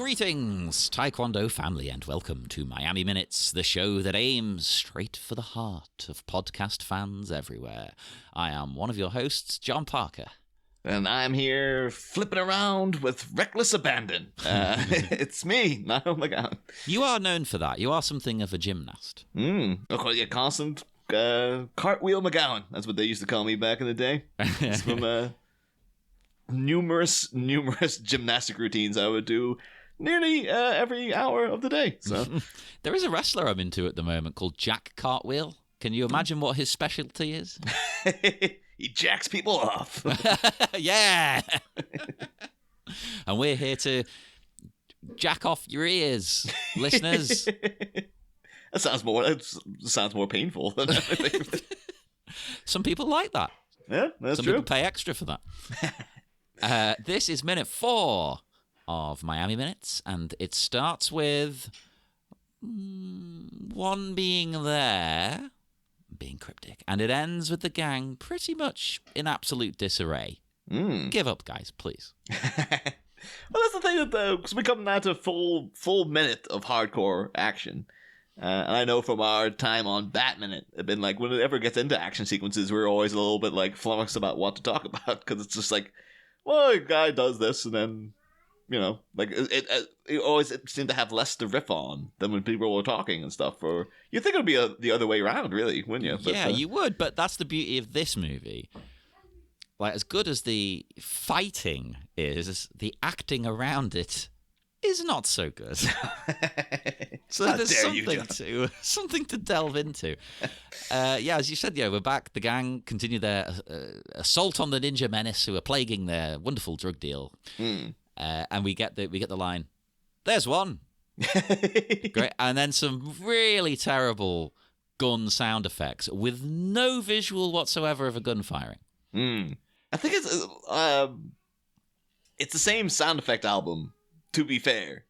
Greetings, Taekwondo family, and welcome to Miami Minutes, the show that aims straight for the heart of podcast fans everywhere. I am one of your hosts, John Parker. And I'm here flipping around with reckless abandon. It's me, Niall McGowan. You are known for that. You are something of a gymnast. A constant cartwheel McGowan. That's what they used to call me back in the day. It's from numerous gymnastic routines I would do nearly every hour of the day. So There is a wrestler I'm into at the moment called Jack Cartwheel. Can you imagine what his specialty is? He jacks people off. Yeah! And we're here to jack off your ears, listeners. That sounds more painful than anything. Some people like that. Yeah, that's Some true. people pay extra for that. This is minute 4 of Miami Minutes, and it starts with one being there, being cryptic, and it ends with the gang pretty much in absolute disarray. Give up, guys, please. Well, that's the thing, because we come now to full minute of hardcore action. And I know from our time on Batman, it's been like, when it ever gets into action sequences, we're always a little bit like flummoxed about what to talk about, because it's just like, well, a guy does this, and then, you know, like, it always seemed to have less to riff on than when people were talking and stuff. Or you think it would be the other way around, really, wouldn't you? But, yeah, you would, but that's the beauty of this movie. Like, as good as the fighting is, the acting around it is not so good. So there's something to delve into. As you said, we're back. The gang continue their assault on the ninja menace who are plaguing their wonderful drug deal. And we get the line, "There's one." Great. And then some really terrible gun sound effects with no visual whatsoever of a gun firing. I think it's the same sound effect album, to be fair,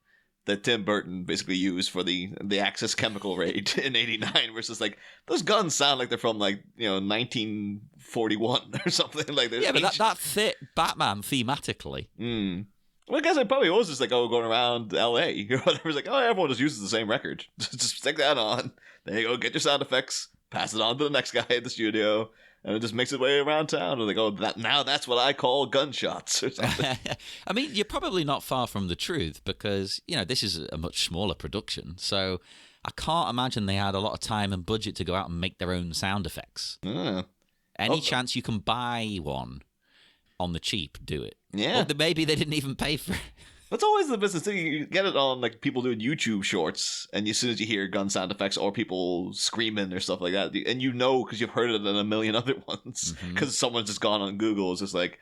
that Tim Burton basically used for the Axis chemical raid in '89, where it's just like, those guns sound like they're from 1941 or something like that. Yeah, but that fit Batman thematically. Well, I guess it probably was just like, going around LA or whatever. It's like, everyone just uses the same record. Just stick that on. There you go, get your sound effects, pass it on to the next guy at the studio, and it just makes its way around town. And they go, that's what I call gunshots or something. I mean, you're probably not far from the truth, because, this is a much smaller production. So I can't imagine they had a lot of time and budget to go out and make their own sound effects. Any chance you can buy one on the cheap, do it. Yeah. Or maybe they didn't even pay for it. That's always the business thing. You get it on people doing YouTube shorts, and as soon as you hear gun sound effects or people screaming or stuff like that, and because you've heard it in a million other ones, because someone's just gone on Google, it's just like,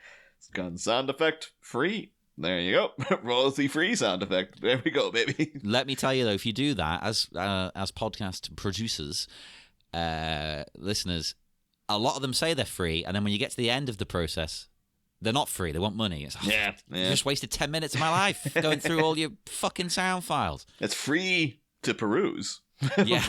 gun sound effect free. There you go, royalty free sound effect. There we go, baby. Let me tell you though, if you do that as podcast producers, listeners, a lot of them say they're free, and then when you get to the end of the process, they're not free. They want money. It's, yeah. You just wasted 10 minutes of my life going through all your fucking sound files. It's free to peruse. Yeah.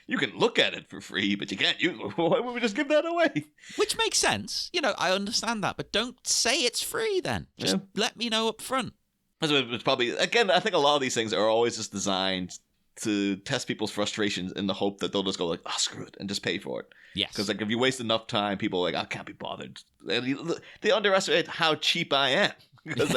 You can look at it for free, but you can't. Why would we just give that away? Which makes sense. I understand that, but don't say it's free then. Just let me know up front. It's probably, again, I think a lot of these things are always just designed to test people's frustrations in the hope that they'll just go like, screw it, and just pay for it. Yes. Because if you waste enough time, people are like, I can't be bothered. They underestimate how cheap I am. Because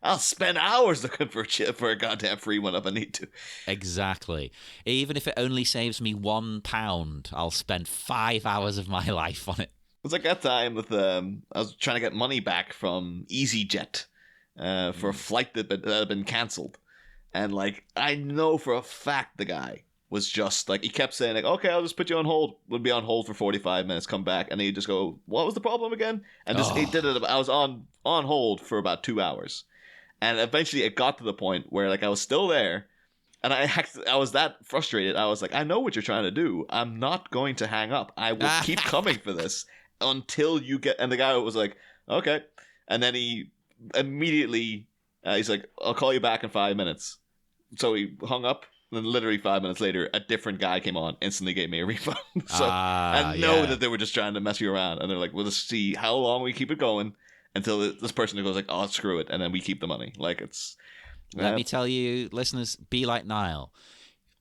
I'll spend hours looking for a goddamn free one if I need to. Exactly. Even if it only saves me £1, I'll spend 5 hours of my life on it. It's like that time with I was trying to get money back from EasyJet for a flight that had been cancelled. And, I know for a fact the guy was just, he kept saying, okay, I'll just put you on hold. We'll be on hold for 45 minutes, come back. And he'd just go, what was the problem again? And he did it. I was on hold for about 2 hours. And eventually it got to the point where, I was still there. And I was that frustrated. I was like, I know what you're trying to do. I'm not going to hang up. I will keep coming for this until you get... And the guy was like, okay. And then he immediately... he's like, I'll call you back in 5 minutes. So he hung up, and then literally 5 minutes later, a different guy came on, instantly gave me a refund. So I know that they were just trying to mess you around. And they're like, we'll just see how long we keep it going until this person goes like, oh, screw it. And then we keep the money. Let me tell you, listeners, be like Niall.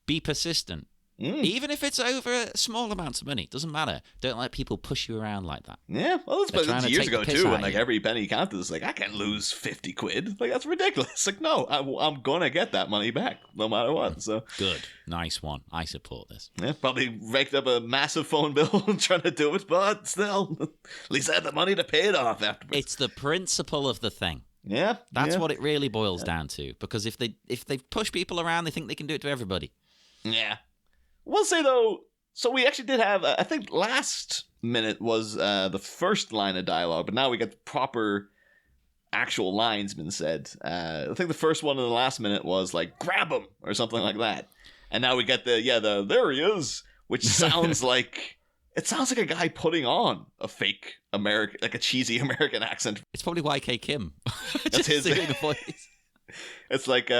Be persistent. Even if it's over small amounts of money, doesn't matter. Don't let people push you around like that. Yeah, well, that's years ago too, when like every penny counted. It's like, I can't lose 50 quid. Like, that's ridiculous. Like, no, I'm gonna get that money back no matter what. So good, nice one. I support this. Yeah, probably raked up a massive phone bill trying to do it, but still, at least I had the money to pay it off afterwards. It's the principle of the thing. Yeah, that's what it really boils down to. Because if they push people around, they think they can do it to everybody. Yeah. We'll say, though, so we actually did have, I think last minute was the first line of dialogue, but now we get proper actual lines been said. I think the first one in the last minute was like, grab him, or something like that. And now we get the there he is, which sounds like, it sounds like a guy putting on a fake American, like a cheesy American accent. It's probably YK Kim. That's his voice. It's like,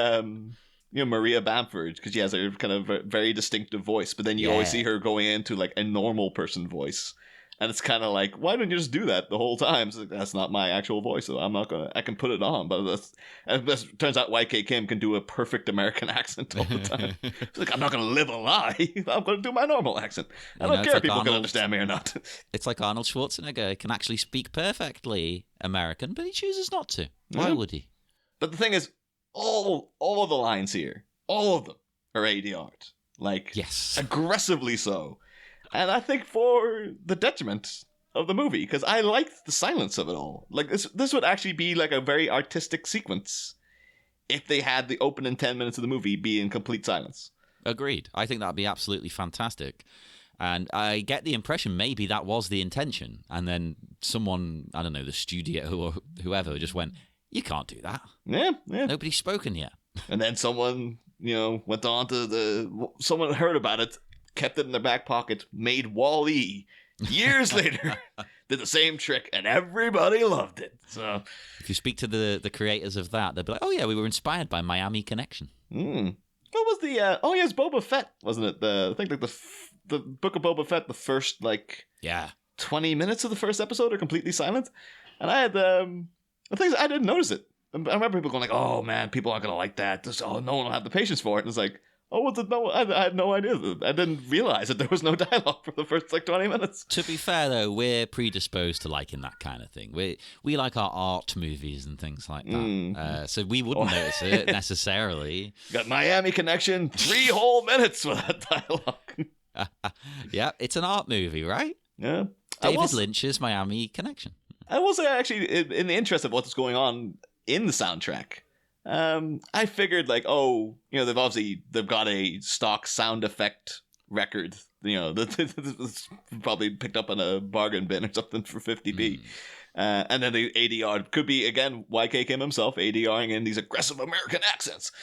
Maria Bamford, because she has a kind of very distinctive voice, but then you always see her going into like a normal person voice, and it's kind of like, why don't you just do that the whole time? It's like, that's not my actual voice, so I can put it on, but that's turns out YK Kim can do a perfect American accent all the time. It's like, I'm not gonna live a lie. I'm gonna do my normal accent. I don't care if people can understand me or not. It's like Arnold Schwarzenegger can actually speak perfectly American, but he chooses not to. Why would he? But the thing is, all of the lines here, all of them are ADR'd. Like, yes, aggressively so. And I think for the detriment of the movie, because I liked the silence of it all. Like, this would actually be like a very artistic sequence if they had the opening 10 minutes of the movie be in complete silence. Agreed. I think that'd be absolutely fantastic. And I get the impression maybe that was the intention. And then someone, I don't know, the studio or whoever just went, you can't do that. Yeah. Nobody's spoken yet. And then someone, went on to someone heard about it, kept it in their back pocket, made Wall-E years later, did the same trick, and everybody loved it. So if you speak to the creators of that, they'll be like, oh yeah, we were inspired by Miami Connection. What was the, it's Boba Fett, wasn't it? I think like the Book of Boba Fett, the first 20 minutes of the first episode are completely silent. And I had, the thing is, I didn't notice it. I remember people going like, oh man, people aren't going to like that. No one will have the patience for it. And it's like, I had no idea. I didn't realize that there was no dialogue for the first 20 minutes. To be fair though, we're predisposed to liking that kind of thing. We like our art movies and things like that. So we wouldn't notice it necessarily. Got Miami Connection, 3 whole minutes for that dialogue. Yeah, it's an art movie, right? Yeah. David Lynch's Miami Connection. I will say, actually, in the interest of what's going on in the soundtrack, I figured they've got a stock sound effect record, that's probably picked up on a bargain bin or something for 50p. And then the ADR could be, again, YK Kim himself ADRing in these aggressive American accents.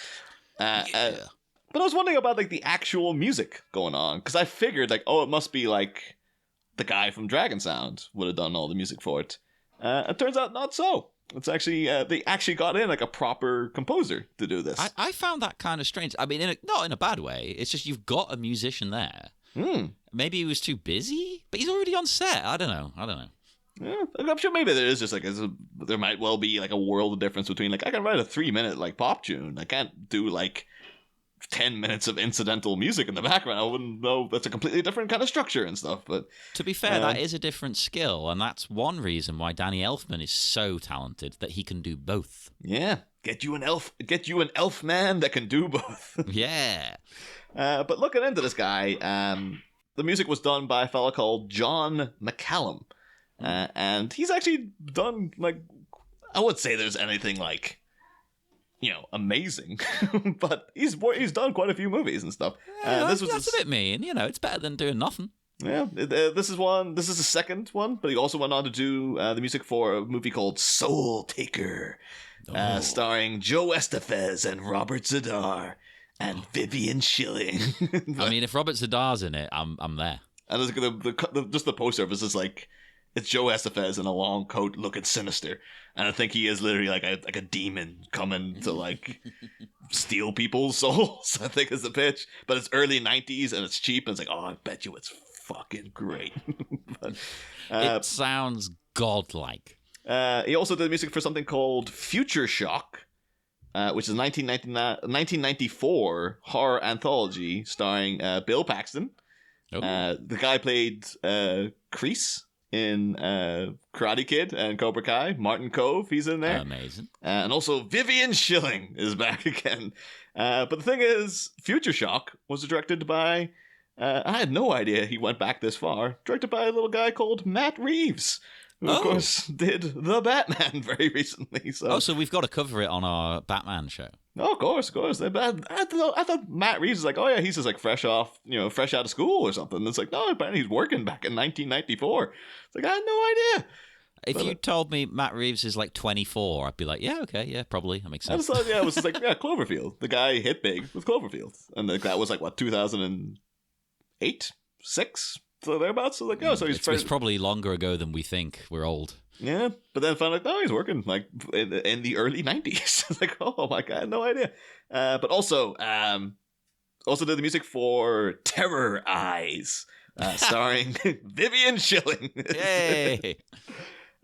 But I was wondering about the actual music going on, because I figured it must be like the guy from Dragon Sound would have done all the music for it. It turns out not so. It's actually they actually got in a proper composer to do this. I found that kind of strange. I mean, not in a bad way. It's just you've got a musician there. Maybe he was too busy, but he's already on set. I don't know. Yeah, I'm sure maybe there is just there might well be a world of difference between I can write a 3-minute pop tune. I can't do 10 minutes of incidental music in the background. I wouldn't know. That's a completely different kind of structure and stuff. But to be fair, that is a different skill, and that's one reason why Danny Elfman is so talented, that he can do both. Yeah, get you an elf man that can do both. Yeah. But looking into this guy, the music was done by a fella called John McCallum, and he's actually done I would say there's anything amazing, but he's done quite a few movies and stuff. That's a bit mean, it's better than doing nothing. Yeah, this is the second one, but he also went on to do the music for a movie called Soul Taker, starring Joe Estevez and Robert Z'Dar and Vivian Schilling. I mean, if Robert Z'Dar's in it, I'm there. And just the poster of it is it's Joe Estevez in a long coat looking sinister. And I think he is literally like a demon coming to steal people's souls, I think is the pitch. But it's early 90s and it's cheap, and it's I bet you it's fucking great. But, it sounds godlike. He also did music for something called Future Shock, which is a 1994 horror anthology starring Bill Paxton. Oh. The guy played Kreese in Karate Kid and Cobra Kai. Martin Kove, he's in there. Amazing. And also Vivian Schilling is back again. But the thing is, Future Shock was directed by... I had no idea he went back this far. Directed by a little guy called Matt Reeves, who, of course, did The Batman very recently. So we've got to cover it on our Batman show. Oh, of course. I thought Matt Reeves was like, oh yeah, he's just like fresh out of school or something. It's like, no, apparently he's working back in 1994. It's like, I had no idea. If you told me Matt Reeves is like 24, I'd be like, yeah, okay, yeah, probably. That makes sense. I just thought, it was just like, yeah, Cloverfield. The guy hit big with Cloverfield. And that was like, what, 2008? 6? So thereabouts. So like, oh, so it's probably longer ago than we think. We're old. Yeah, but then found like, no, he's working like in the early 90s. Like, oh my god, no idea. But also did the music for Terror Eyes, starring Vivian Schilling. Yay!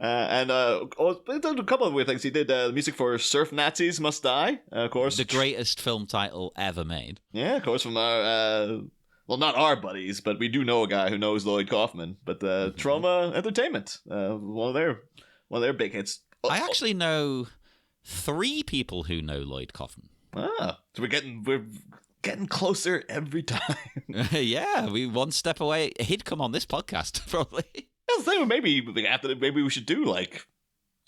And he did a couple of weird things. He did the music for Surf Nazis Must Die, of course. The greatest film title ever made. Yeah, of course, from our... well, not our buddies, but we do know a guy who knows Lloyd Kaufman. But Trauma Entertainment, one of their big hits. I actually know 3 people who know Lloyd Kaufman. Ah, so we're getting closer every time. Yeah, we one step away. He'd come on this podcast probably. I was thinking maybe we should do like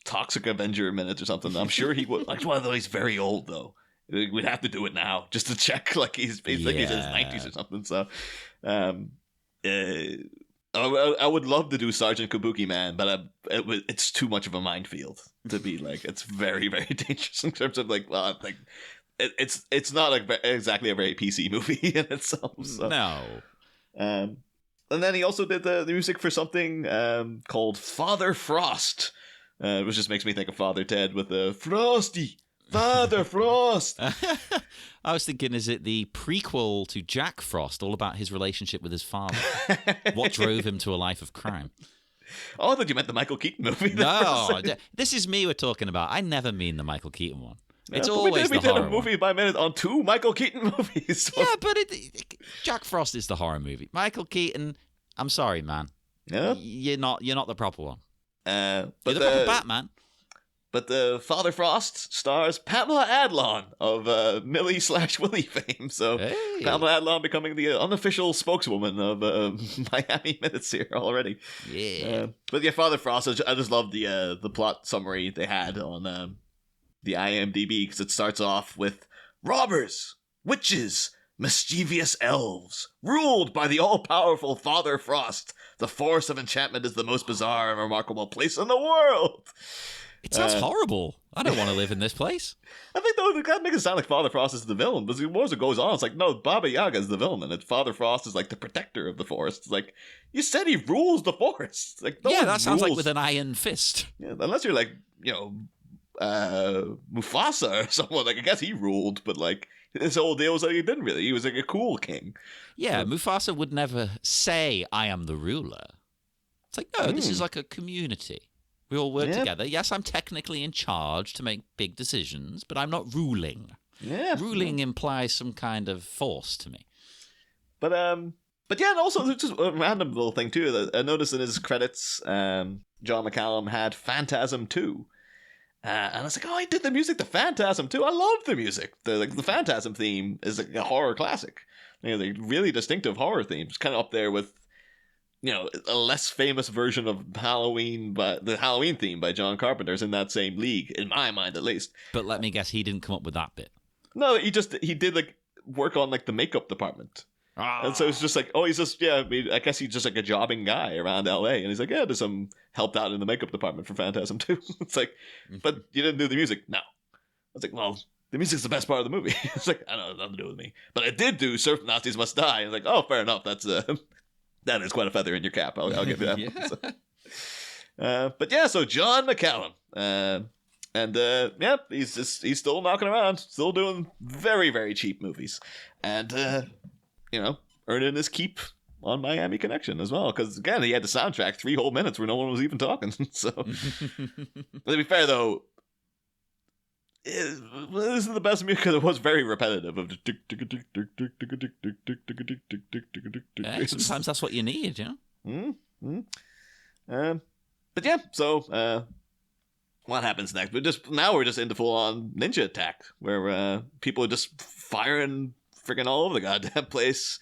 Toxic Avenger minutes or something. I'm sure he would. Like one of those. He's very old though. We'd have to do it now just to check, like he's in his 90s or something. So, I would love to do Sergeant Kabuki Man, but it's too much of a minefield to be like. It's very, very dangerous in terms of like, well, like it's not exactly a very PC movie in itself. So. No. And then he also did the music for something called Father Frost, which just makes me think of Father Ted with the Frosty. Father Frost. I was thinking, is it the prequel to Jack Frost, all about his relationship with his father? What drove him to a life of crime? Oh, I thought you meant the Michael Keaton movie. No, this is me we're talking about. I never mean the Michael Keaton one. It's always the horror. We did a movie by minute on 2 Michael Keaton movies. So. Yeah, but Jack Frost is the horror movie. Michael Keaton, I'm sorry, man. Yeah, you're not the proper one. But you're the proper Batman. But the Father Frost stars Pamela Adlon of Millie/Willie fame. So hey. Pamela Adlon becoming the unofficial spokeswoman of Miami Minutes here already. Yeah. But yeah, Father Frost. I just love the plot summary they had on the IMDb, because it starts off with robbers, witches, mischievous elves, ruled by the all-powerful Father Frost. The force of enchantment is the most bizarre and remarkable place in the world. It sounds horrible. I don't want to live in this place. I think, though, that makes it sound like Father Frost is the villain, but the more it goes on, it's like, no, Baba Yaga is the villain, and Father Frost is like the protector of the forest. It's like, you said he rules the forest. Like, no, yeah, that sounds like with an iron fist. Yeah, unless you're like, Mufasa or someone. Like, I guess he ruled, but like his whole deal was that he didn't really. He was like a cool king. Yeah, Mufasa would never say, "I am the ruler." It's like, no, this is like a community. We all work together. Yes, I'm technically in charge to make big decisions, but I'm not ruling. Yeah, ruling implies some kind of force to me. But yeah, and also just a random little thing too. That I noticed in his credits, John McCallum had Phantasm 2. And I was like, oh, he did the music to Phantasm too. I love the music. The Phantasm theme is a horror classic. The really distinctive horror theme. It's kind of up there with, a less famous version of Halloween, but the Halloween theme by John Carpenter's in that same league, in my mind at least. But let me guess, he didn't come up with that bit. No, he did like work on like the makeup department. And so it's just like, oh, he's just, I guess he's just like a jobbing guy around LA. And he's like, yeah, there's some helped out in the makeup department for Phantasm 2. It's like, but you didn't do the music? No. I was like, well, the music's the best part of the movie. It's like, I don't know, nothing to do with me. But I did do Surf Nazis Must Die. And I was like, oh, fair enough. That is quite a feather in your cap. I'll give you that. Yeah. But yeah, so John McCallum. He's still knocking around, still doing very, very cheap movies. And, earning his keep on Miami Connection as well. Because, again, he had the soundtrack 3 whole minutes where no one was even talking. So, to be fair, though, this is the best music because it was very repetitive. Of sometimes that's what you need, you know? But yeah, so what happens next? We're just into full on ninja attack where people are just firing freaking all over the goddamn place.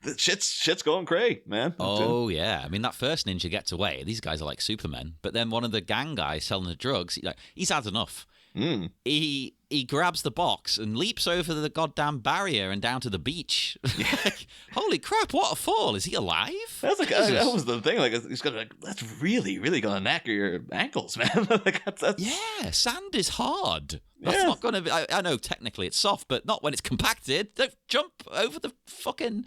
The shit's going cray, man. Oh yeah, I mean that first ninja gets away. These guys are like supermen, but then one of the gang guys selling the drugs, he's had enough. He grabs the box and leaps over the goddamn barrier and down to the beach. Holy crap! What a fall! Is he alive? That's that was the thing. Like he's gonna that's really gonna knacker your ankles, man. that's... Yeah, sand is hard. That's not gonna be. I know technically it's soft, but not when it's compacted. Don't jump over the fucking.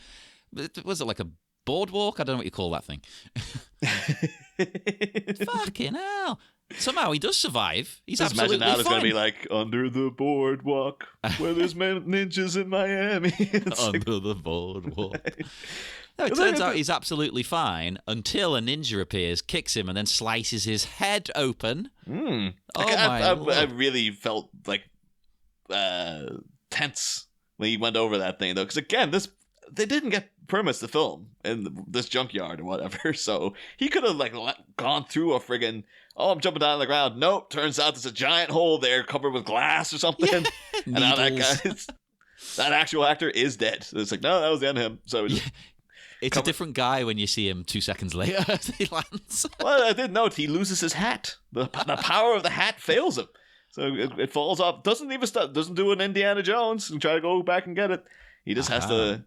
Was it like a boardwalk? I don't know what you call that thing. Fucking hell. Somehow he does survive. He's absolutely fine. It's going to be like, under the boardwalk, where there's ninjas in Miami. Under the boardwalk. No, it turns out he's absolutely fine until a ninja appears, kicks him, and then slices his head open. I really felt like tense when he went over that thing, though. Because again, they didn't get permits to film in this junkyard or whatever, so he could have like gone through a friggin' I'm jumping down on the ground. Nope, turns out there's a giant hole there covered with glass or something. Yeah. And now that actual actor is dead. So it's like, no, that was the end of him. So it's a different guy when you see him 2 seconds later as he lands. Well, I did note he loses his hat. The power of the hat fails him. So it falls off. Doesn't even stop. Doesn't do an Indiana Jones and try to go back and get it. He just has to.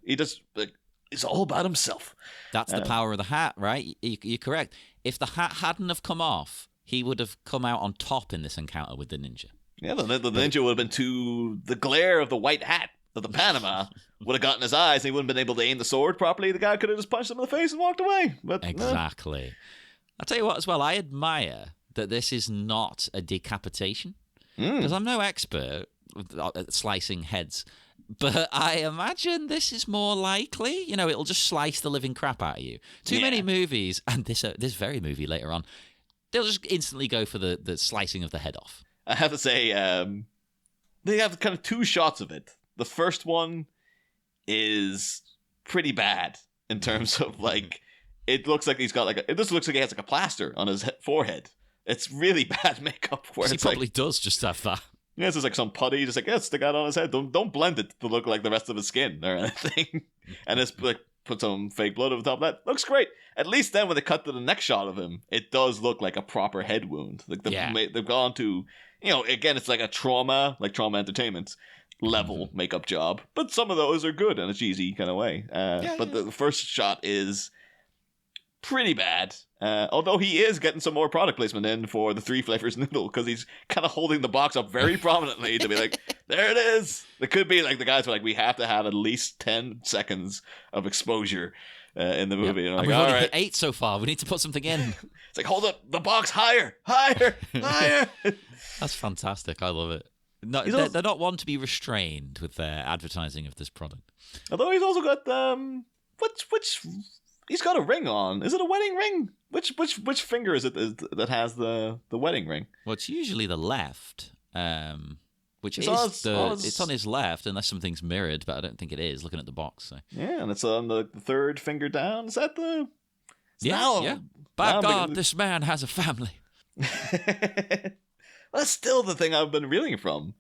It's all about himself. That's the power of the hat, right? You're correct. If the hat hadn't have come off, he would have come out on top in this encounter with the ninja. Yeah, the ninja would have been the glare of the white hat of the Panama would have gotten his eyes, and he wouldn't have been able to aim the sword properly. The guy could have just punched him in the face and walked away. But exactly. I'll tell you what, as well, I admire that this is not a decapitation. Because I'm no expert at slicing heads. But I imagine this is more likely. It'll just slice the living crap out of you. Too many movies, and this very movie later on, they'll just instantly go for the slicing of the head off. I have to say, they have kind of two shots of it. The first one is pretty bad in terms of like, it looks like he's got it just looks like he has like a plaster on his forehead. It's really bad makeup. He probably does just have that. Yeah, it's just like some putty, just like, stick out on his head. Don't blend it to look like the rest of his skin or anything. And just like put some fake blood over the top of that. Looks great. At least then when they cut to the next shot of him, it does look like a proper head wound. Like they've gone to, again, it's like a trauma entertainment level makeup job. But some of those are good in a cheesy kind of way. But the first shot is pretty bad. Although he is getting some more product placement in for the 3 flavors noodle, because he's kind of holding the box up very prominently to be like, there it is. It could be like the guys were like, we have to have at least 10 seconds of exposure in the movie. And we've only hit 8 so far. We need to put something in. It's like, hold up the box higher. That's fantastic. I love it. No, they're not one to be restrained with their advertising of this product. Although he's also got which he's got a ring on. Is it a wedding ring? Which finger is it that has the wedding ring? Well, it's usually the left, which it's on his left, unless something's mirrored, but I don't think it is, looking at the box. So. Yeah, and it's on the third finger down. Is that the... Yeah. By God, this man has a family. That's still the thing I've been reeling from.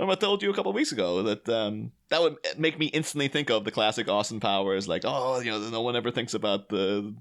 I told you a couple of weeks ago that that would make me instantly think of the classic Austin Powers, like, no one ever thinks about the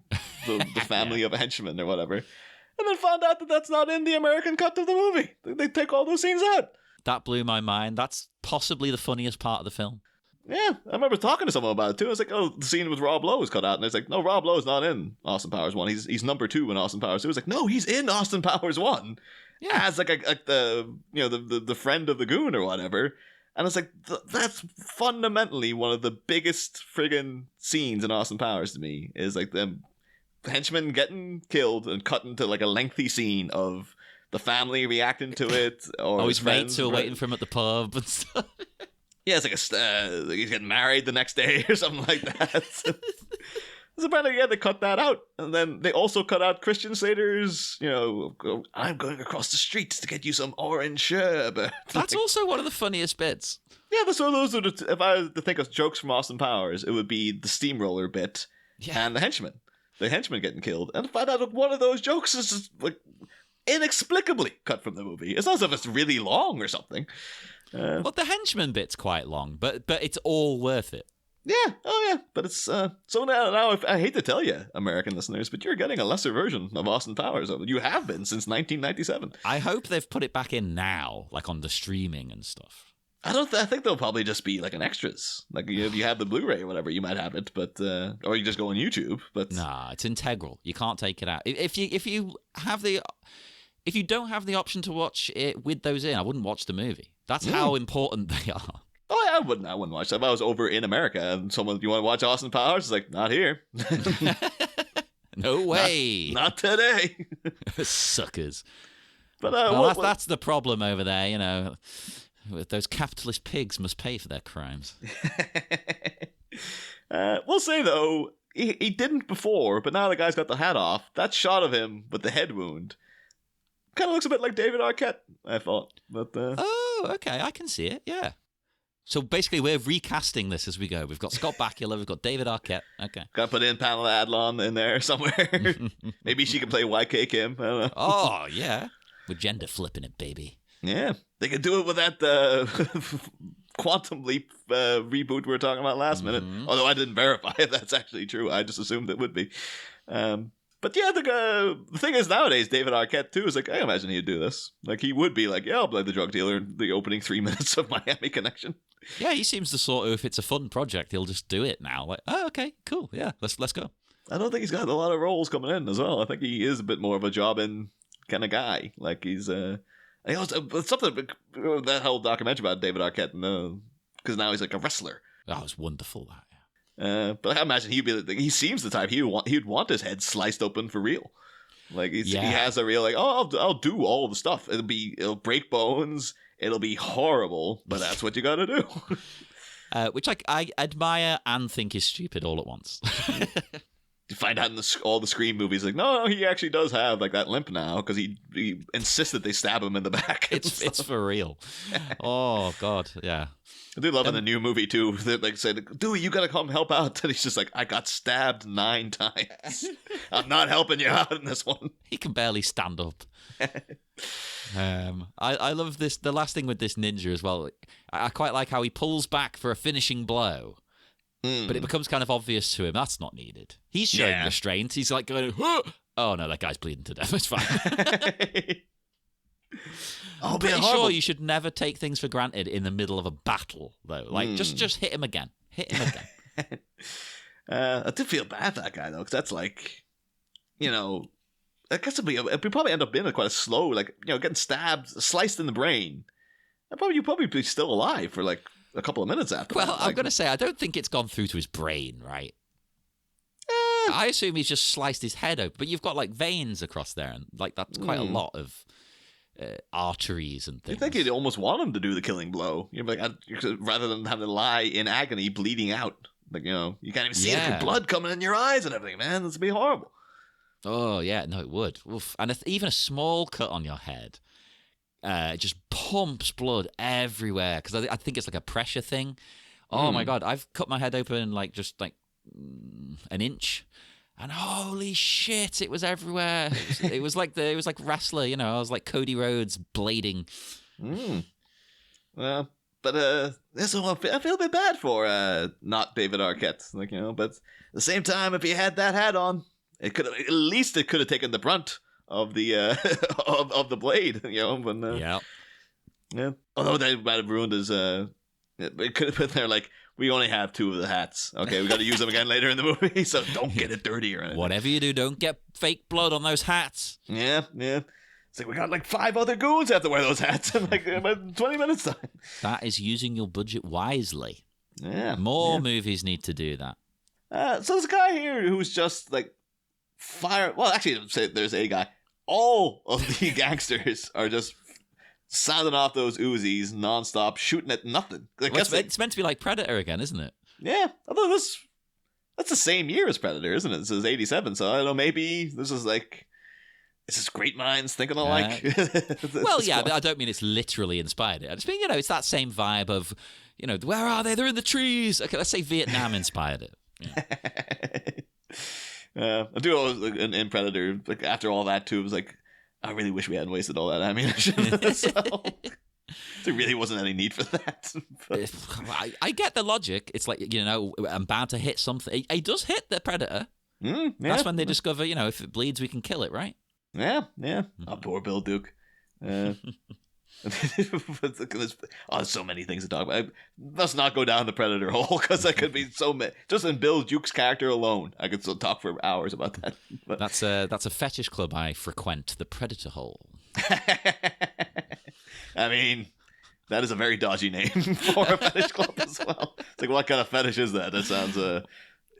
family of a henchman or whatever. And then found out that that's not in the American cut of the movie. They take all those scenes out. That blew my mind. That's possibly the funniest part of the film. Yeah, I remember talking to someone about it too. I was like, the scene with Rob Lowe is cut out. And it's like, no, Rob Lowe's not in Austin Powers 1. He's number 2 in Austin Powers 2. It's like, no, he's in Austin Powers 1. Yeah. As like the friend of the goon or whatever. And it's like, that's fundamentally one of the biggest friggin' scenes in Austin Powers to me, is like them henchmen getting killed and cut into like a lengthy scene of the family reacting to it. Or his mates who are waiting for him at the pub and stuff. Yeah, it's like he's getting married the next day or something like that. So apparently, they cut that out. And then they also cut out Christian Slater's, I'm going across the streets to get you some orange sherbet. That's also one of the funniest bits. Yeah, those are if I was to think of jokes from Austin Powers, it would be the steamroller bit and the henchman. The henchman getting killed. And to find out that one of those jokes is just, inexplicably cut from the movie. It's not as if it's really long or something. Well, the henchman bit's quite long, but it's all worth it. Yeah, oh yeah, but it's so now I hate to tell you, American listeners, but you're getting a lesser version of Austin Powers. You have been since 1997. I hope they've put it back in now, like on the streaming and stuff. I think they'll probably just be like an extras. Like if you have the Blu-ray or whatever, you might have it, but or you just go on YouTube. But nah, it's integral. You can't take it out. If you don't have the option to watch it with those in, I wouldn't watch the movie. That's how important they are. Oh, yeah, I wouldn't watch that. If I was over in America and someone, you want to watch Austin Powers? It's like, not here. No way. Not today. Suckers. But that's the problem over there, Those capitalist pigs must pay for their crimes. We'll say, though, he didn't before, but now the guy's got the hat off. That shot of him with the head wound kind of looks a bit like David Arquette, I thought. But oh, okay, I can see it, yeah. So basically, we're recasting this as we go. We've got Scott Bakula, we've got David Arquette. Okay. Got to put in Pamela Adlon in there somewhere. Maybe she can play YK Kim. I don't know. Oh, yeah. We're gender flipping it, baby. Yeah. They could do it with that Quantum Leap reboot we were talking about last minute. Although I didn't verify if that's actually true. I just assumed it would be. But yeah, the thing is nowadays, David Arquette too is like, I imagine he'd do this. Like he would be like, yeah, I'll play the drug dealer in the opening 3 minutes of Miami Connection. Yeah, he seems the sort of, if it's a fun project, he'll just do it now. Like, oh, okay, cool, yeah, let's go. I don't think he's got a lot of roles coming in as well. I think he is a bit more of a job-in kind of guy. Like he's something that whole documentary about David Arquette, because now he's like a wrestler. Oh, it's wonderful that. But I imagine he seems the type he'd want his head sliced open for real. Like he has a real like, oh, I'll do all the stuff. It'll break bones. It'll be horrible, but that's what you got to do. Which I admire and think is stupid all at once. You find out in all the Scream movies, like, no, he actually does have like that limp now because he insisted they stab him in the back. It's for real. Oh God, yeah. I do love in the new movie too. They like say, "Dude, you gotta come help out." And he's just like, "I got stabbed 9 times. I'm not helping you out in this one." He can barely stand up. I love this. The last thing with this ninja as well. I quite like how he pulls back for a finishing blow, but it becomes kind of obvious to him that's not needed. He's showing restraint. He's like going, "Oh no, that guy's bleeding to death. It's fine." I'm pretty sure you should never take things for granted in the middle of a battle, though. Like, just hit him again. Hit him again. I did feel bad for that guy, though, because that's like, I guess it'd probably end up being quite a slow, like, getting stabbed, sliced in the brain. You'd probably be still alive for, like, a couple of minutes after that. I'm going to say, I don't think it's gone through to his brain, right? I assume he's just sliced his head open, but you've got, like, veins across there, and, like, that's quite a lot of arteries and things. You think you'd almost want him to do the killing blow. You're like, rather than have to lie in agony, bleeding out. Like, you can't even see the blood coming in your eyes and everything, man. This would be horrible. Oh, yeah, no, it would. Oof. And even a small cut on your head just pumps blood everywhere, because I think it's like a pressure thing. Oh, my God. I've cut my head open, like, just, like, an inch. And holy shit, it was everywhere. It was like wrestler, I was like Cody Rhodes blading. Well, but I feel a bit bad for not David Arquette, but at the same time, if he had that hat on, it could have taken the brunt of the of the blade, when yeah. Although they might have ruined his it could have been there like, we only have 2 of the hats. Okay, we got to use them again later in the movie, so don't get it dirty or anything. Whatever you do, don't get fake blood on those hats. Yeah. It's like, we got like 5 other goons have to wear those hats in like about 20 minutes time. That is using your budget wisely. Yeah. More movies need to do that. So there's a guy here who's just like fire. Well, actually, there's a guy. All of the gangsters are just sounding off those Uzis nonstop, shooting at nothing. It's meant to be like Predator again, isn't it? Yeah, although this That's the same year as Predator, isn't it? This is 87, so I don't know, maybe this is like... Is this great minds thinking alike? Well, yeah, I don't mean it's literally inspired it. I just mean, it's that same vibe of, where are they? They're in the trees. Okay, let's say Vietnam inspired it. Yeah. I do in Predator, like after all that too, it was like, I really wish we hadn't wasted all that ammunition. So, there really wasn't any need for that. I get the logic. It's like, I'm bound to hit something. He does hit the Predator. Yeah. That's when they discover, if it bleeds, we can kill it, right? Yeah. Oh, poor Bill Duke. There's so many things to talk about. Let's not go down the Predator hole, because that could be so many. Just in Bill Duke's character alone, I could still talk for hours about that. But... That's a fetish club I frequent, the Predator hole. I mean, that is a very dodgy name for a fetish club as well. It's like, what kind of fetish is that? That sounds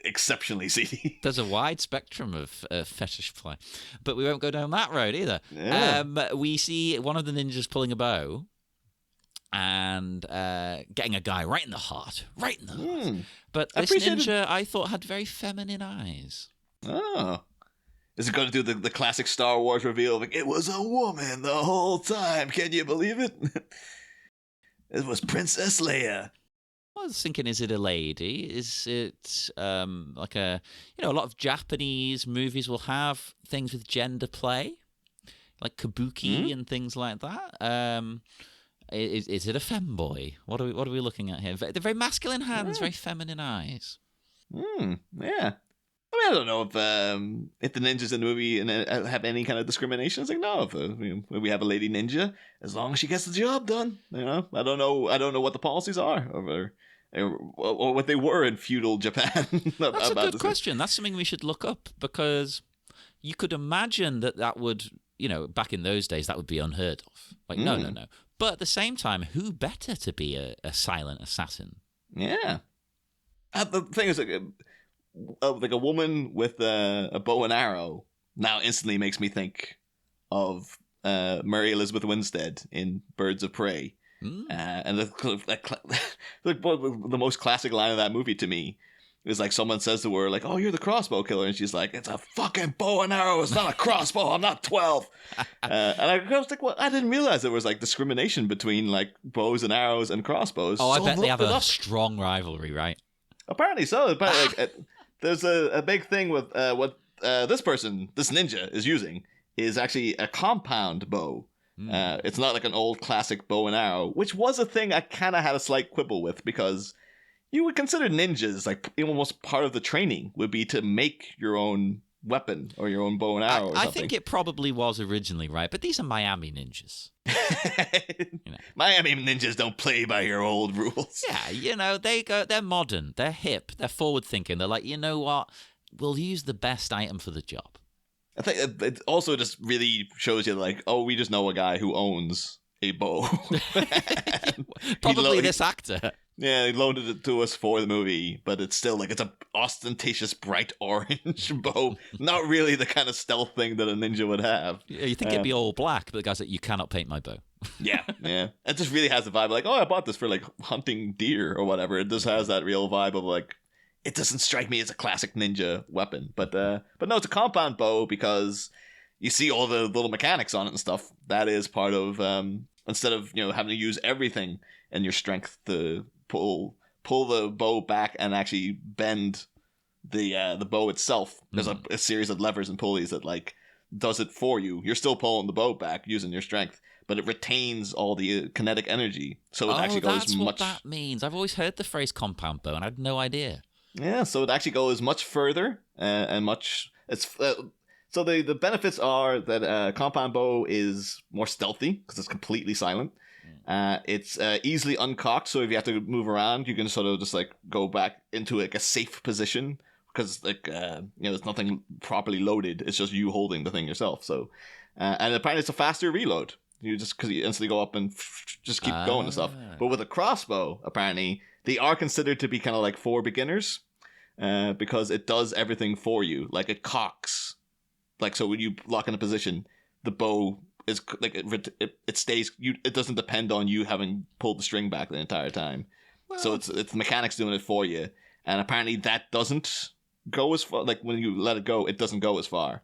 exceptionally seedy. There's a wide spectrum of fetish play, but we won't go down that road either. Yeah. We see one of the ninjas pulling a bow and getting a guy right in the heart. But this ninja, I thought, had very feminine eyes. Oh. Is it going to do the classic Star Wars reveal of, like, it was a woman the whole time? Can you believe it? It was Princess Leia. I was thinking, is it a lady? Is it like a lot of Japanese movies will have things with gender play, like kabuki and things like that. Is it a femboy? What are we looking at here? They're very masculine hands, very feminine eyes. Yeah. I mean, I don't know if the ninjas in the movie have any kind of discrimination. It's like, no, if we have a lady ninja, as long as she gets the job done. I don't know what the policies are or what they were in feudal Japan. That's a good question. That's something we should look up, because you could imagine that would, back in those days, that would be unheard of. Like, no. But at the same time, who better to be a silent assassin? Yeah. The thing is, like a woman with a bow and arrow now instantly makes me think of Mary Elizabeth Winstead in Birds of Prey. And the most classic line of that movie to me is like, someone says to her, like, oh, you're the crossbow killer, and she's like, it's a fucking bow and arrow, it's not a crossbow, I'm not 12. And I was like, well, I didn't realize there was like discrimination between like bows and arrows and crossbows. I bet they have a strong rivalry, right? Apparently so. There's a big thing with what this ninja is using is actually a compound bow. It's not like an old classic bow and arrow, which was a thing I kind of had a slight quibble with, because you would consider ninjas like almost part of the training would be to make your own weapon or your own bow and arrow. I think it probably was originally, right? But these are Miami ninjas. Miami ninjas don't play by your old rules. Yeah, they're modern, they're hip, they're forward thinking. They're like, you know what? We'll use the best item for the job. I think it also just really shows you, like, oh, we just know a guy who owns a bow. Probably this actor. Yeah, he loaned it to us for the movie, but it's still like, it's an ostentatious bright orange bow. Not really the kind of stealth thing that a ninja would have. Yeah, you think it'd be all black, but the guy's like, you cannot paint my bow. Yeah. It just really has the vibe like, oh, I bought this for like hunting deer or whatever. It just has that real vibe of like, it doesn't strike me as a classic ninja weapon. But no, it's a compound bow, because you see all the little mechanics on it and stuff. That is part of, instead of, having to use everything in your strength to pull the bow back and actually bend the bow itself. There's a series of levers and pulleys that like does it for you. You're still pulling the bow back using your strength, but it retains all the kinetic energy. So it actually goes that's much... what that means. I've always heard the phrase compound bow, and I had no idea. Yeah, so it actually goes much further and much... So the benefits are that compound bow is more stealthy because it's completely silent. It's easily uncocked, so if you have to move around, you can sort of just like go back into like a safe position, because like there's nothing properly loaded. It's just you holding the thing yourself. So and apparently it's a faster reload. Because you instantly go up and just keep going and stuff. But with a crossbow, apparently they are considered to be kind of like for beginners, because it does everything for you. Like it cocks. Like, so when you lock in a position, the bow is like it stays. It doesn't depend on you having pulled the string back the entire time. Well, so it's the mechanics doing it for you, and apparently that doesn't go as far. Like when you let it go, it doesn't go as far.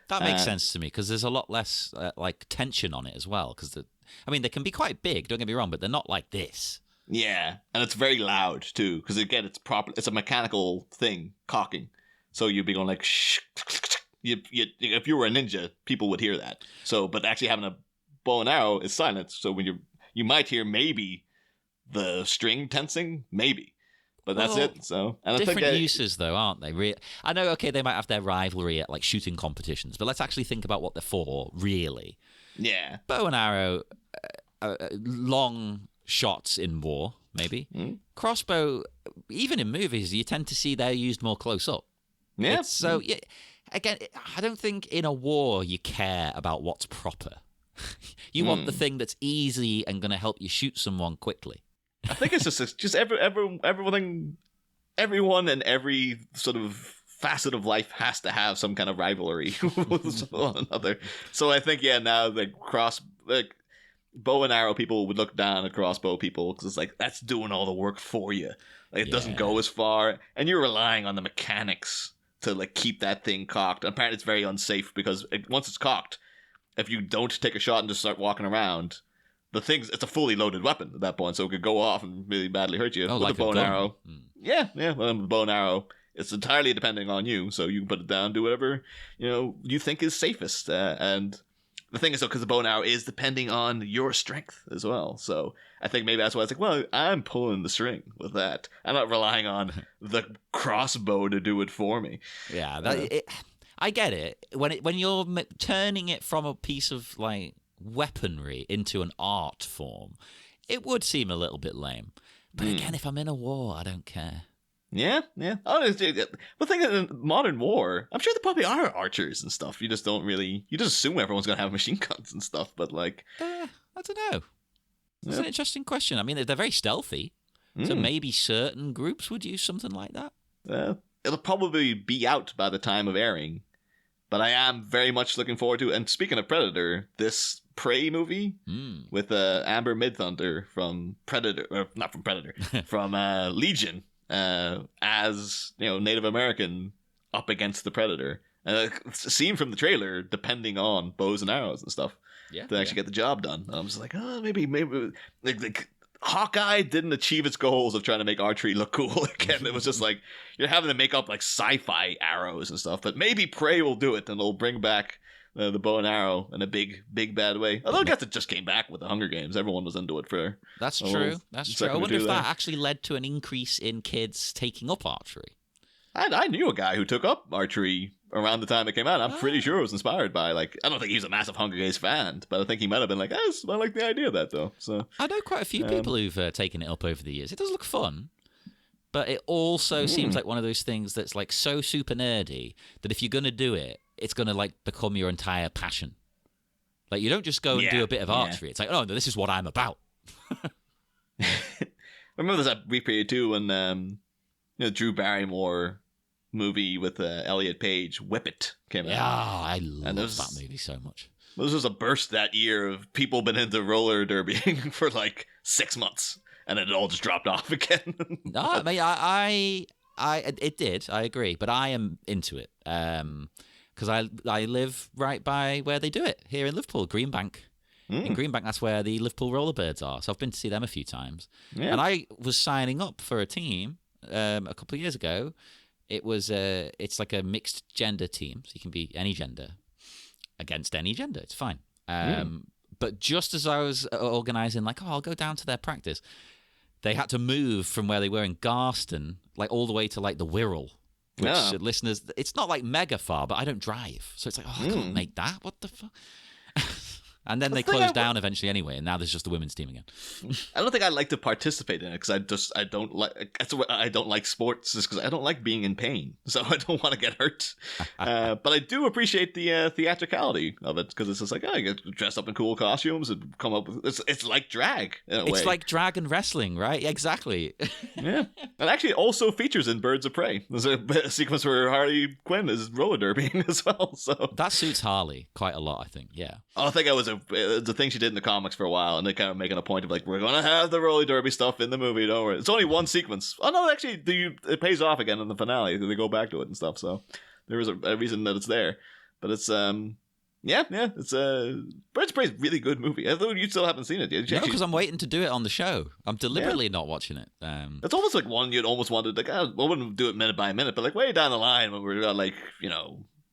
That makes sense to me because there's a lot less like tension on it as well. Because they can be quite big. Don't get me wrong, but they're not like this. Yeah, and it's very loud too. Because again, it's a mechanical thing, cocking. So you'd be going like shh. If you were a ninja, people would hear that. So, but actually having a bow and arrow is silent. So when you might hear maybe the string tensing, maybe, but that's it. So, and different uses though, aren't they? I know. Okay, they might have their rivalry at like shooting competitions, but let's actually think about what they're for, really. Yeah, bow and arrow, long shots in war, maybe. Crossbow, even in movies, you tend to see they're used more close up. Yeah. Yeah. Again, I don't think in a war you care about what's proper. You want the thing that's easy and going to help you shoot someone quickly. I think it's just everyone and every sort of facet of life has to have some kind of rivalry with one another. So I think now bow and arrow people would look down at crossbow people because it's like that's doing all the work for you. Like it doesn't go as far, and you're relying on the mechanics to like keep that thing cocked. And apparently it's very unsafe because once it's cocked, if you don't take a shot and just start walking around, it's a fully loaded weapon at that point, so it could go off and really badly hurt you. Oh, with like a bow and arrow. Yeah. Well, bow and arrow, it's entirely depending on you, so you can put it down, do whatever you think is safest. And the thing is, though, because the bow and arrow is depending on your strength as well. So I think maybe that's why it's like, well, I'm pulling the string with that. I'm not relying on the crossbow to do it for me. Yeah, I get it. When you're turning it from a piece of like weaponry into an art form, it would seem a little bit lame. But again, if I'm in a war, I don't care. Yeah. Oh, but think in modern war, I'm sure there probably are archers and stuff. You just assume everyone's gonna have machine guns and stuff. But like, I don't know. That's an interesting question. I mean, they're very stealthy, so maybe certain groups would use something like that. It'll probably be out by the time of airing, but I am very much looking forward to. And speaking of Predator, this Prey movie with Amber Midthunder from Predator, or not from Predator, from Legion. As Native American up against the Predator, seen from the trailer, depending on bows and arrows and stuff, to actually get the job done. And I'm just like, maybe like Hawkeye didn't achieve its goals of trying to make archery look cool again. It was just like you're having to make up like sci-fi arrows and stuff, but maybe Prey will do it and it'll bring back the bow and arrow in a big bad way. Although I guess it just came back with the Hunger Games. Everyone was into it for. That's true. I wonder if that actually led to an increase in kids taking up archery. I knew a guy who took up archery around the time it came out. I'm pretty sure it was inspired by I don't think he was a massive Hunger Games fan, but I think he might have been like, I like the idea of that though. So I know quite a few people who've taken it up over the years. It does look fun. But it also seems like one of those things that's like so super nerdy that if you're going to do it, it's going to like become your entire passion. Like you don't just go and do a bit of archery. It's like, oh, no, this is what I'm about. I remember there's that brief period too when Drew Barrymore movie with Elliot Page, Whip It, came out. Yeah, I love that movie so much. This was a burst that year of people been into roller derbying for like 6 months. And then it all just dropped off again. No, I mean, it did. I agree, but I am into it because I live right by where they do it here in Liverpool, Greenbank. In Greenbank, that's where the Liverpool Rollerbirds are. So I've been to see them a few times. Yeah. And I was signing up for a team a couple of years ago. It's like a mixed gender team, so you can be any gender against any gender. It's fine. But just as I was organising, like, I'll go down to their practice, they had to move from where they were in Garston, like all the way to like the Wirral, which listeners, it's not like mega far, but I don't drive, so it's like, I can't make that. What the fuck? And then they closed down eventually anyway, and now there's just the women's team again. I don't think I'd like to participate in it because I don't like sports just because I don't like being in pain, so I don't want to get hurt. But I do appreciate the theatricality of it because it's just like, I get dressed up in cool costumes and come up with it's like drag in a way. It's like drag and wrestling, right? Exactly. Yeah, and actually it also features in Birds of Prey. There's a sequence where Harley Quinn is roller derbying as well. So that suits Harley quite a lot, I think. Yeah. I think I was it's a thing she did in the comics for a while, and they're kind of making a point of like, we're gonna have the roller derby stuff in the movie. Don't worry. It's only one sequence. Oh no, actually, it pays off again in the finale. They go back to it and stuff. So there is a reason that it's there. But it's it's Birds of Prey is a really good movie. I thought you still haven't seen it yet. No, because I'm waiting to do it on the show. I'm deliberately not watching it. It's almost like one you'd almost wanted, like, I wouldn't do it minute by minute, but like way down the line when we've got like,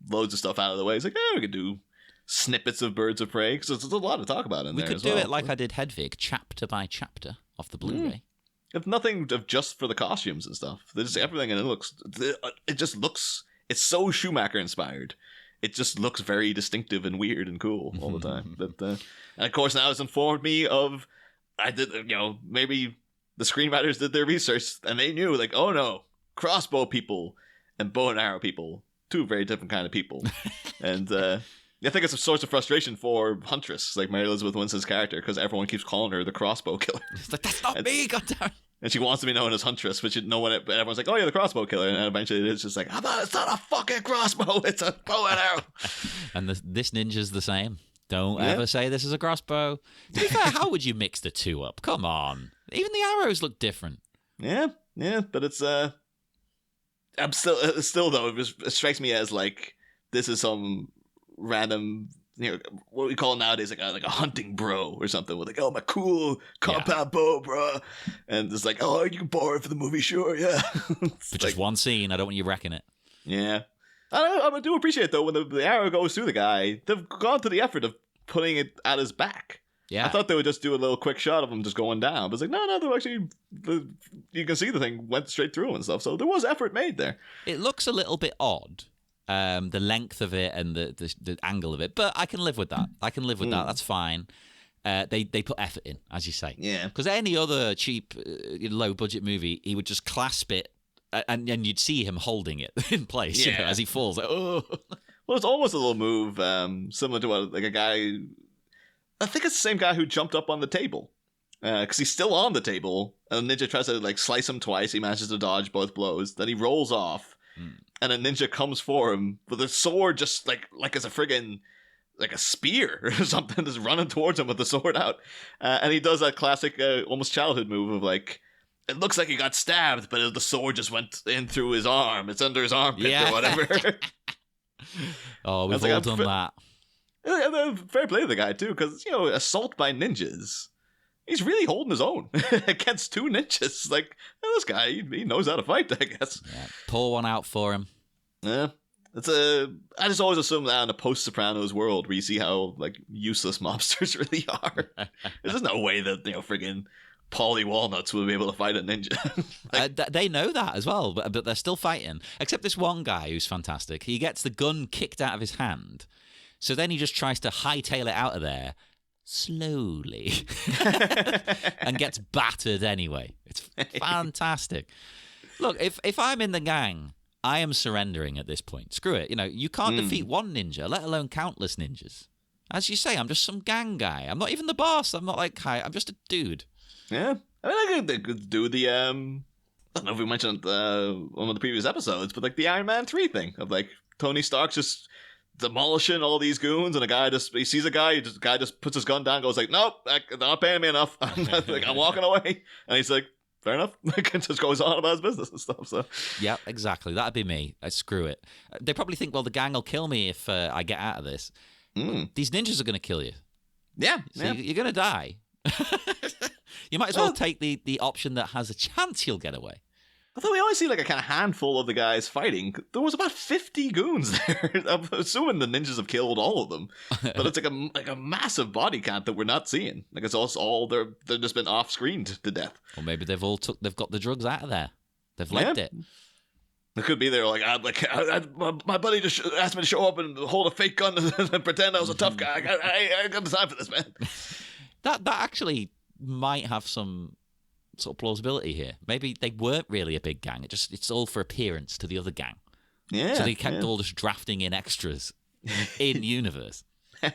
loads of stuff out of the way, it's like, we could do snippets of Birds of Prey, because there's a lot to talk about in there. We could do it like I did Hedwig, chapter by chapter off the Blu-ray. If nothing, just for the costumes and stuff. There's everything, and it just looks, it's so Schumacher inspired. It just looks very distinctive and weird and cool all the time. And of course now it's informed me of, maybe the screenwriters did their research and they knew, like, oh no, crossbow people and bow and arrow people, two very different kind of people. And I think it's a source of frustration for Huntress, like Mary Elizabeth Winston's character, because everyone keeps calling her the crossbow killer. It's like, that's not me, goddammit. And she wants to be known as Huntress, which everyone's like, oh, you're the crossbow killer. And eventually it's just like, it's not a fucking crossbow, it's a bow and arrow. And this ninja's the same. Don't ever say this is a crossbow. To be fair, how would you mix the two up? Come on. Even the arrows look different. Yeah, but it's, I'm still though, it strikes me as like, this is some random, what we call nowadays like a hunting bro or something, with like, oh, my cool compound bow, bro, and it's like, oh, you can borrow it for the movie, sure, yeah. But just one scene, I don't want you wrecking it. Yeah, I do appreciate though when the arrow goes through the guy, they've gone to the effort of putting it at his back. Yeah, I thought they would just do a little quick shot of him just going down, but it's like, no, they're actually, you can see the thing went straight through and stuff, so there was effort made there. It looks a little bit odd. The length of it and the angle of it, but I can live with that. that. That's fine. They put effort in, as you say. Yeah. Because any other cheap, low budget movie, he would just clasp it, and you'd see him holding it in place, as he falls. Like, oh. Well, it's almost a little move similar to what, like, a guy. I think it's the same guy who jumped up on the table, because he's still on the table, and the ninja tries to like slice him twice. He manages to dodge both blows. Then he rolls off. And a ninja comes for him with a sword, just like it's a friggin' like a spear or something, just running towards him with the sword out. And he does that classic, almost childhood move of like, it looks like he got stabbed, but the sword just went in through his arm. It's under his armpit or whatever. Oh, we've all done that. Fair play to the guy too, because assault by ninjas. He's really holding his own against two ninjas. Like, this guy, he knows how to fight, I guess. Yeah, pour one out for him. Yeah. I just always assume that in a post-Sopranos world where you see how, like, useless mobsters really are. There's just no way that, friggin' Paulie Walnuts will be able to fight a ninja. They know that as well, but they're still fighting. Except this one guy who's fantastic. He gets the gun kicked out of his hand, so then he just tries to hightail it out of there slowly and gets battered anyway. It's fantastic. Look, if I'm in the gang, I am surrendering at this point. Screw it. You can't defeat one ninja, let alone countless ninjas. As you say, I'm just some gang guy. I'm not even the boss. I'm not like, hi, I'm just a dude. Yeah. I mean, I could do the, I don't know if we mentioned one of the previous episodes, but like the Iron Man 3 thing of like Tony Stark just demolishing all these goons, and he sees a guy, the guy just puts his gun down, goes like, nope, they're not paying me enough. I'm walking away. And he's like, fair enough. Like, it just goes on about his business and stuff. So yeah, exactly. That'd be me. Screw it. They probably think, well, the gang will kill me if I get out of this. These ninjas are going to kill you. Yeah. So you're going to die. You might as well take the option that has a chance you'll get away. Although we only see like a kind of handful of the guys fighting, there was about 50 goons there. I'm assuming the ninjas have killed all of them, but it's like a massive body count that we're not seeing. Like it's all they're just been off screened to death. Or maybe they've got the drugs out of there. They've left it. It could be they're like, my buddy just asked me to show up and hold a fake gun and pretend I was a tough guy. I got the time for this, man. That actually might have some sort of plausibility here. Maybe they weren't really a big gang. It's all for appearance to the other gang. Yeah. So they kept all just drafting in extras in universe. But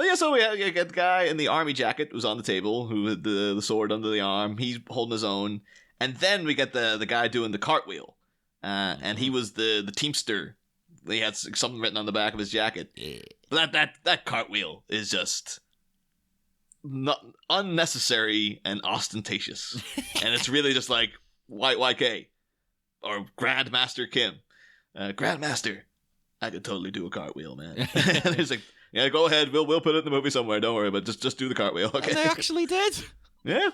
yeah, so we get the guy in the army jacket who's on the table, who had the sword under the arm. He's holding his own. And then we get the guy doing the cartwheel. And he was the teamster he had something written on the back of his jacket. Yeah. But that cartwheel is just not unnecessary and ostentatious. And it's really just like YK or Grandmaster Kim. Grandmaster, I could totally do a cartwheel, man. And he's like, yeah, go ahead. We'll put it in the movie somewhere. Don't worry, but just do the cartwheel, okay? And they actually did. Yeah.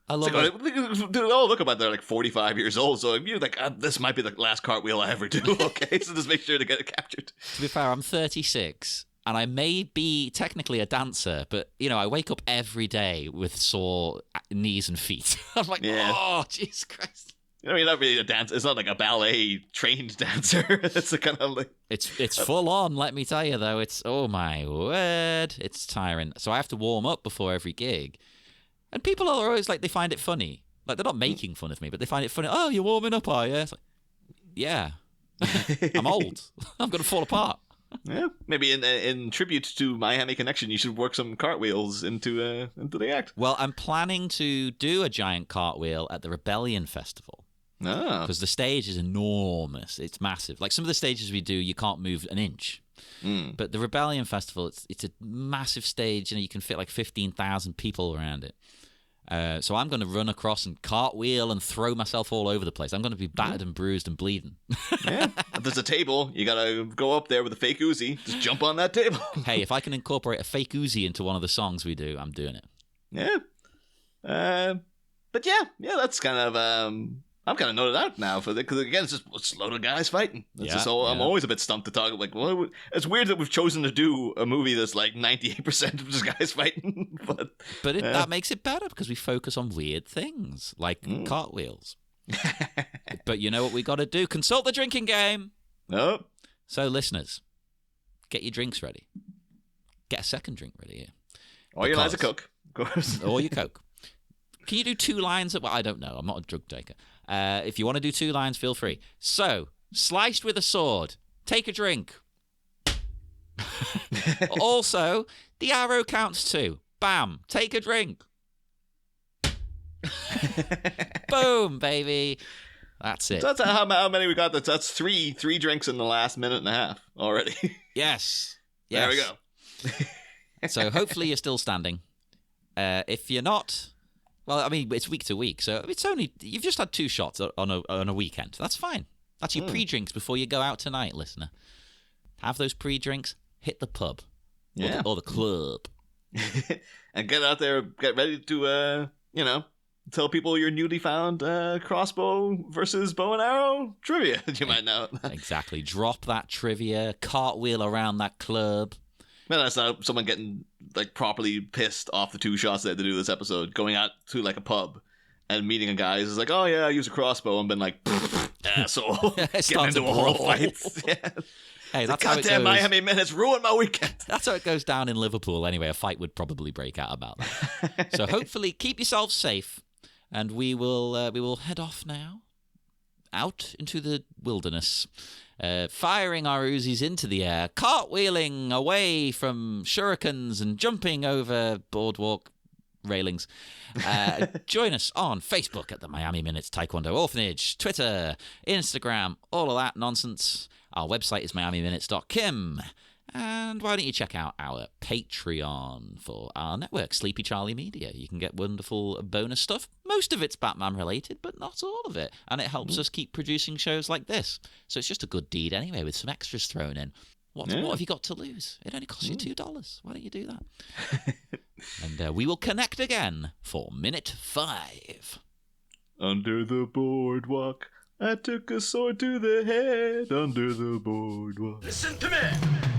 I love like, it. Dude, oh, look about they're like 45 years old, so you're like, this might be the last cartwheel I ever do, okay? So just make sure to get it captured. To be fair, I'm 36, and I may be technically a dancer, but, you know, I wake up every day with sore knees and feet. I'm like, oh, Jesus Christ. You know, you're not really a dancer. It's not like a ballet-trained dancer. It's a kind of like... It's full on, let me tell you, though. It's, oh, my word, it's tiring. So I have to warm up before every gig. And people are always like, they find it funny. Like, they're not making fun of me, but they find it funny. Oh, you're warming up, are you? It's like, yeah. I'm old. I'm going to fall apart. Yeah, maybe in tribute to Miami Connection, you should work some cartwheels into the act. Well, I'm planning to do a giant cartwheel at the Rebellion Festival. Oh. Because the stage is enormous. It's massive. Like some of the stages we do, you can't move an inch. But the Rebellion Festival, it's a massive stage. You know, you can fit like 15,000 people around it. So I'm going to run across and cartwheel and throw myself all over the place. I'm going to be battered and bruised and bleeding. Yeah. If there's a table, you got to go up there with a fake Uzi. Just jump on that table. Hey, if I can incorporate a fake Uzi into one of the songs we do, I'm doing it. Yeah. But yeah, that's kind of... I'm kind of noted out now because again, it's just a load of guys fighting. I'm always a bit stumped to talk. Like, well, it's weird that we've chosen to do a movie that's like 98% of just guys fighting. but that makes it better because we focus on weird things like cartwheels. But you know what we got to do? Consult the drinking game. Oh. So, listeners, get your drinks ready. Get a second drink ready here. Or your lines of Coke, of course. Or your Coke. Can you do 2 lines? Well, I don't know. I'm not a drug taker. If you want to do 2 lines, feel free. So, sliced with a sword. Take a drink. Also, the arrow counts 2. Bam. Take a drink. Boom, baby. That's it. So that's how many we got. That's three drinks in the last minute and a half already. Yes. There we go. So hopefully you're still standing. If you're not... Well, I mean, it's week to week, so it's only... You've just had 2 shots on a weekend. That's fine. That's your pre-drinks before you go out tonight, listener. Have those pre-drinks, hit the pub. Yeah. Or the club. And get out there, get ready to, tell people your newly found crossbow versus bow and arrow trivia that you might know. Exactly. Drop that trivia, cartwheel around that club. Man, that's not someone getting like properly pissed off the 2 shots they had to do this episode, going out to like a pub and meeting a guy who's like, oh yeah, I use a crossbow, and been like, asshole, getting into a whole fight. Yeah. Hey, that's how it goes. Goddamn Miami Menace ruined my weekend. That's how it goes down in Liverpool anyway. A fight would probably break out about that. So hopefully keep yourselves safe, and we will head off now out into the wilderness. Firing our Uzis into the air, cartwheeling away from shurikens and jumping over boardwalk railings. Join us on Facebook at the Miami Minutes Taekwondo Orphanage, Twitter, Instagram, all of that nonsense. Our website is miamiminutes.kim. And why don't you check out our Patreon for our network, Sleepy Charlie Media. You can get wonderful bonus stuff. Most of it's Batman-related, but not all of it. And it helps us keep producing shows like this. So it's just a good deed anyway, with some extras thrown in. What have you got to lose? It only costs you $2. Why don't you do that? And we will connect again for Minute 5. Under the boardwalk, I took a sword to the head. Under the boardwalk. Listen to me!